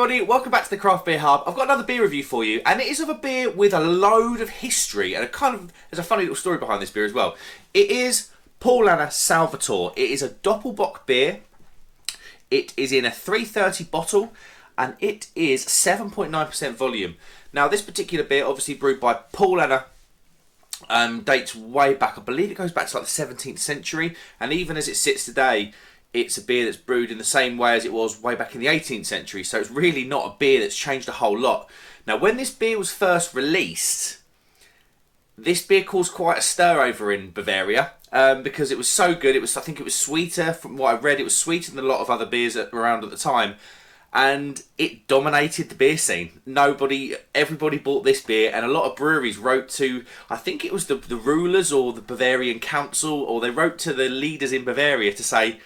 everybody, welcome back to the Craft Beer Hub. I've got another beer review for you, and it is of a beer with a load of history, and there's a funny little story behind this beer as well. It is Paulaner Salvator. It is a Doppelbock beer. It is in a 330 bottle, and it is 7.9% volume. Now, this particular beer, obviously brewed by Paulaner, dates way back. I believe it goes back to like the 17th century, and even as it sits today, it's a beer that's brewed in the same way as it was way back in the 18th century, so it's really not a beer that's changed a whole lot. Now, when this beer was first released, this beer caused quite a stir over in Bavaria, because it was so good. I think it was sweeter, from what I read, it was sweeter than a lot of other beers around at the time, and it dominated the beer scene. Everybody bought this beer, and a lot of breweries wrote to, I think it was the rulers or the Bavarian council, or they wrote to the leaders in Bavaria to say,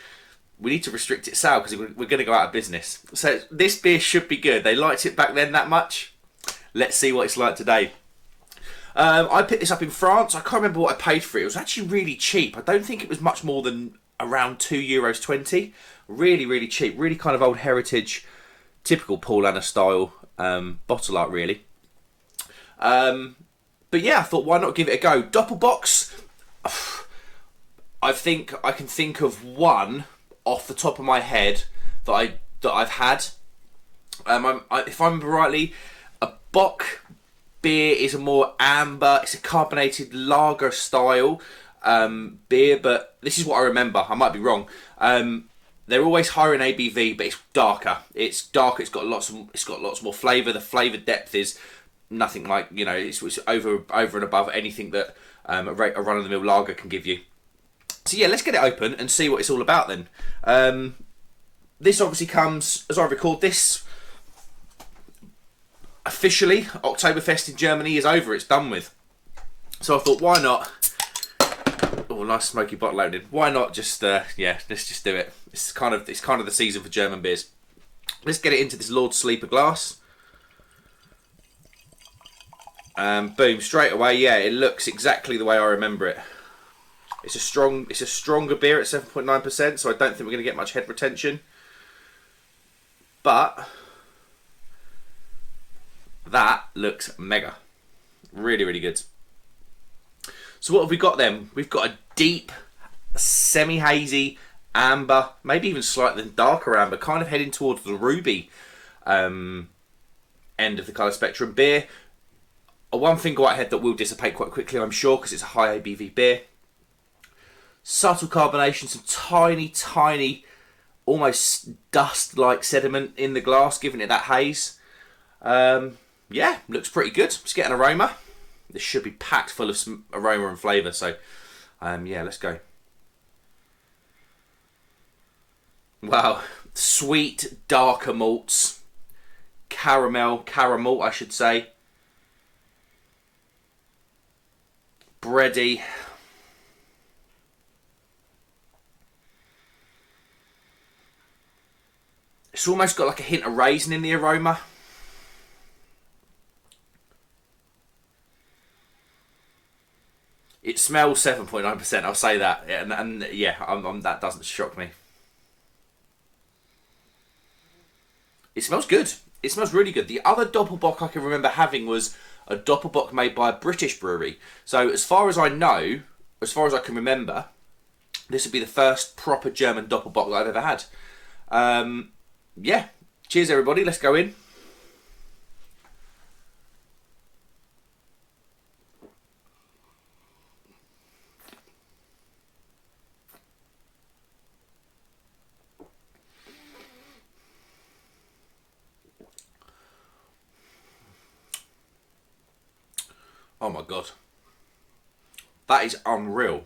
we need to restrict its sale because we're going to go out of business. So this beer should be good. They liked it back then that much. Let's see what it's like today. I picked this up in France. I can't remember what I paid for it. It was actually really cheap. I don't think it was much more than around €2.20. Really, really cheap. Really kind of old heritage, typical Paulaner style bottle art, really. But yeah, I thought, why not give it a go? Doppelbocks. I think I can think of one off the top of my head that I've had. If I remember rightly, a Bock beer is a more amber, it's a carbonated lager style beer, but this is what I remember. I might be wrong. They're always higher in ABV, but it's darker. It's darker. It's got lots more flavour. The flavour depth is nothing like, it's over and above anything that a run-of-the-mill lager can give you. So yeah, let's get it open and see what it's all about then. This obviously comes, as I record this, officially, Oktoberfest in Germany is over, it's done with. So I thought, why not? Oh, nice smoky bottle opening. Why not just, let's just do it. It's kind of the season for German beers. Let's get it into this Lord Sleeper glass. Boom, straight away, yeah, it looks exactly the way I remember it. It's a stronger beer at 7.9%, so I don't think we're going to get much head retention. But that looks mega. Really, really good. So what have we got then? We've got a deep, semi-hazy amber, maybe even slightly darker amber, kind of heading towards the ruby end of the colour spectrum beer. One thing whitehead that will dissipate quite quickly, I'm sure, because it's a high ABV beer. Subtle carbonation, some tiny, almost dust-like sediment in the glass, giving it that haze. Yeah, looks pretty good. Let's get an aroma. This should be packed full of some aroma and flavour, so yeah, let's go. Wow, sweet, darker malts. Caramel I should say. Bready. It's almost got like a hint of raisin in the aroma. It smells 7.9%, I'll say that. And yeah, that doesn't shock me. It smells good. It smells really good. The other Doppelbock I can remember having was a Doppelbock made by a British brewery. So as far as I know, as far as I can remember, this would be the first proper German Doppelbock that I've ever had. Yeah, cheers everybody, let's go in. Oh my god, that is unreal.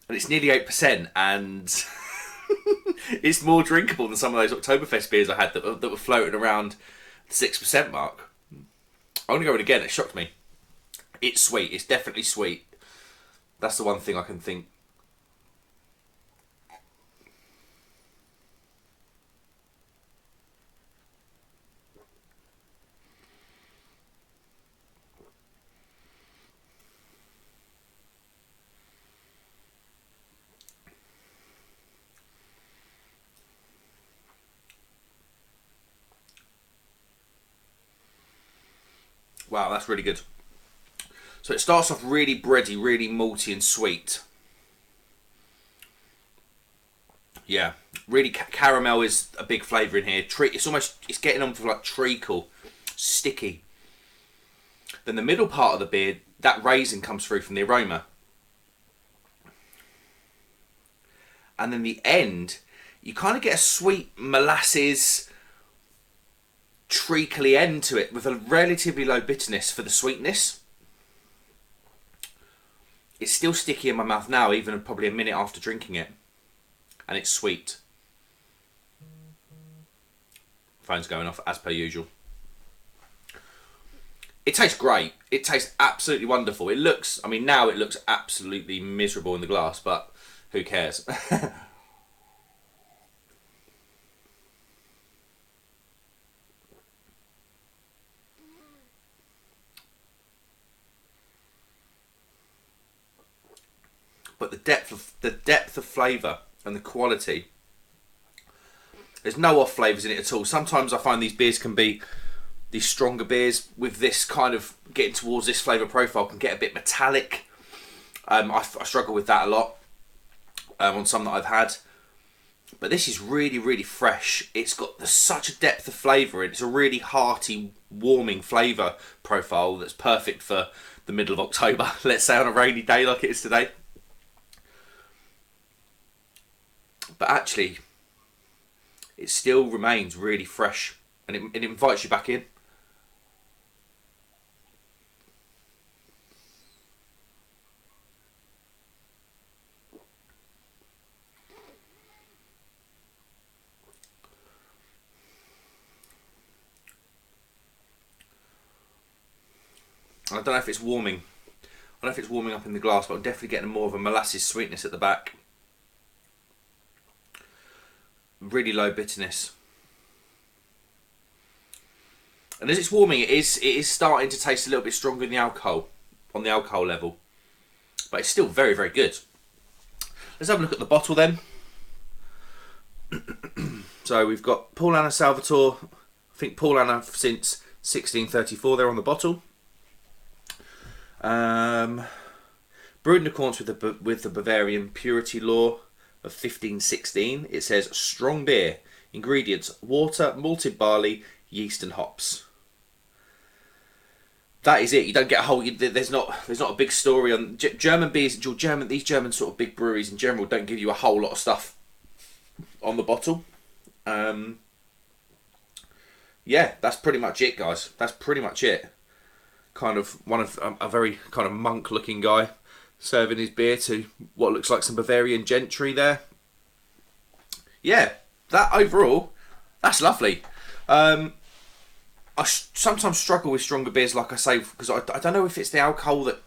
And it's nearly 8%, and it's more drinkable than some of those Oktoberfest beers I had that were floating around the 6% mark. I'm going to go in again, it shocked me. It's sweet, it's definitely sweet. That's the one thing I can think. Wow, that's really good. So it starts off really bready, really malty and sweet. Yeah, really caramel is a big flavour in here. It's getting on for like treacle, sticky. Then the middle part of the beer, that raisin comes through from the aroma. And then the end, you kind of get a sweet molasses, treacly end to it with a relatively low bitterness for the sweetness. It's still sticky in my mouth now, even probably a minute after drinking it. And it's sweet. Phone's going off as per usual. It tastes great. It tastes absolutely wonderful. Now it looks absolutely miserable in the glass, but who cares? But the depth of flavour and the quality, there's no off flavours in it at all. Sometimes I find these beers can be, these stronger beers with this kind of getting towards this flavour profile can get a bit metallic. I struggle with that a lot on some that I've had. But this is really, really fresh. It's got such a depth of flavour. It's a really hearty, warming flavour profile that's perfect for the middle of October. Let's say on a rainy day like it is today. But actually, it still remains really fresh, and it invites you back in. I don't know if it's warming. I don't know if it's warming up in the glass, but I'm definitely getting more of a molasses sweetness at the back. Really low bitterness. And as it's warming, it is starting to taste a little bit stronger in the alcohol, on the alcohol level. But it's still very, very good. Let's have a look at the bottle then. So we've got Paulaner Salvator. I think Paulaner since 1634 there on the bottle. Brewed in accordance with the Bavarian purity law of 1516. It says strong beer. Ingredients: water, malted barley, yeast and hops. That is it. You don't get a whole. There's not a big story on German beers. These German sort of big breweries in general don't give you a whole lot of stuff on the bottle. Yeah, that's pretty much it, guys. That's pretty much it. Kind of a very kind of monk-looking guy serving his beer to what looks like some Bavarian gentry there. Yeah, that overall, that's lovely. I sometimes struggle with stronger beers, like I say, because I don't know if it's the alcohol that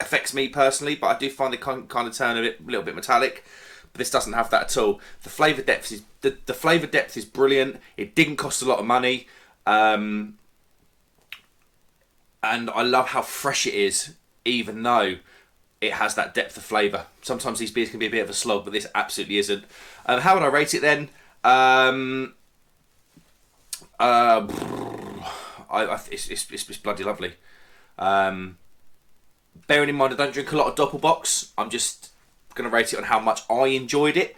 affects me personally, but I do find they kind of turn a little bit metallic. But this doesn't have that at all. The flavour depth is the flavour depth is brilliant. It didn't cost a lot of money, and I love how fresh it is, even though it has that depth of flavour. Sometimes these beers can be a bit of a slog, but this absolutely isn't. How would I rate it then? It's bloody lovely. Bearing in mind I don't drink a lot of Doppelbocks, I'm just going to rate it on how much I enjoyed it.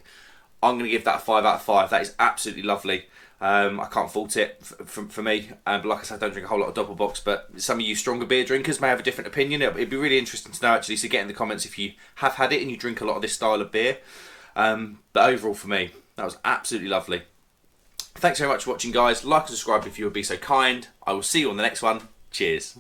I'm going to give that a 5 out of 5. That is absolutely lovely. I can't fault it for me. But like I said, I don't drink a whole lot of Doppelbocks, but some of you stronger beer drinkers may have a different opinion. It'd be really interesting to know, actually, so get in the comments if you have had it and you drink a lot of this style of beer. But overall for me, that was absolutely lovely. Thanks very much for watching, guys. Like and subscribe if you would be so kind. I will see you on the next one. Cheers.